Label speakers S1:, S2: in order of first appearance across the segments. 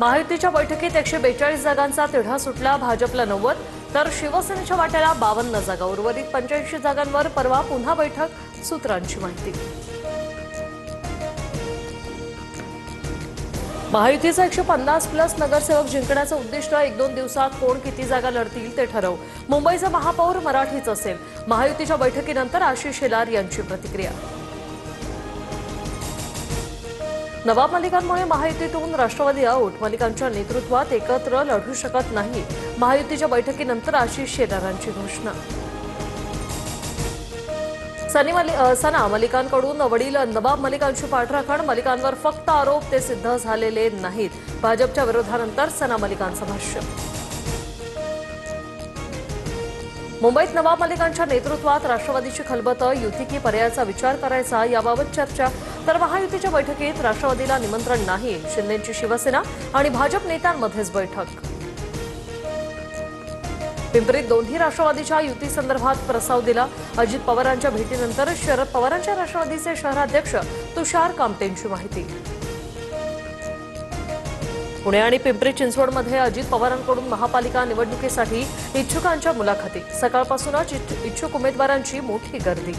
S1: महायुतीच्या बैठकीत 142 जागांचा तिढा सुटला, भाजपला 90 तर शिवसेनेच्या वाट्याला 52 जागा. उर्वरित 85 जागांवर परवा पुन्हा बैठक, सूत्रांची माहिती. महायुतीचा 150 प्लस नगरसेवक जिंकण्याचं उद्दिष्ट 1-2 दिवसात कोण किती जागा लढतील ते ठरव. मुंबईचा महापौर मराठीच असेल. महायुतीच्या बैठकीनंतर आशिष शेलार यांची प्रतिक्रिया. नवाब मलिकांमुळे महायुतीतून राष्ट्रवादी आऊट, मलिकांच्या नेतृत्वात एकत्र लढू शकत नाही. महायुतीच्या बैठकीनंतर आशिष शेलारांची घोषणा. सना मलिकांकडून वडील नवाब मलिकांची पाठराखण, मलिकांवर फक्त आरोप, ते सिद्ध झालेले नाहीत. भाजपच्या विरोधानंतर सना मलिकांचं भाष्य. मुंबईत नवाब मलिकांच्या नेतृत्वात राष्ट्रवादीची खलबत, युती की पर्यायाचा विचार करायचा, याबाबत चर्चा. तर महायुतीच्या बैठकीत राष्ट्रवादीला निमंत्रण नाही, शिंदेंची शिवसेना आणि भाजप नेत्यांमध्येच बैठक. पिंपरीत दोन्ही राष्ट्रवादीच्या युतीसंदर्भात प्रस्ताव दिला. अजित पवारांच्या भेटीनंतर शरद पवारांच्या राष्ट्रवादीचे शहराध्यक्ष तुषार कामतेंची माहिती. पुणे आणि पिंपरी चिंचवडमध्ये अजित पवारांकडून महापालिका निवडणुकीसाठी इच्छुकांच्या मुलाखती. सकाळपासूनच इच्छुक उमेदवारांची मोठी गर्दी.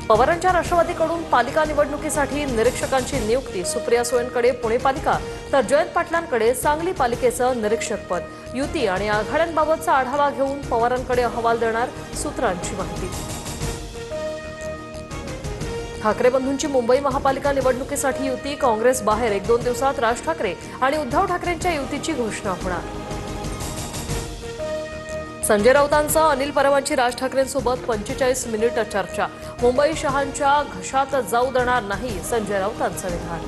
S1: पवारांच्या राष्ट्रवादीकडून पालिका निवडणुकीसाठी निरीक्षकांची नियुक्ती. सुप्रिया सुळेंकडे पुणे पालिका तर जयंत पाटलांकडे सांगली पालिकेचं निरीक्षकपद. युती आणि आघाड्यांबाबतचा आढावा घेऊन पवारांकडे अहवाल देणार, सूत्रांची माहिती. ठाकरे बंधूंची मुंबई महापालिका निवडणुकीसाठी युती. काँग्रेस बाहेर, 1-2 दिवसात राज ठाकरे आणि उद्धव ठाकरेंच्या युतीची घोषणा होणार. संजय राऊतांचं अनिल परबांची राज ठाकरेंसोबत 45 मिनिट चर्चा. मुंबई शहांच्या घशात जाऊ देणार नाही, संजय राऊतांचं विधान.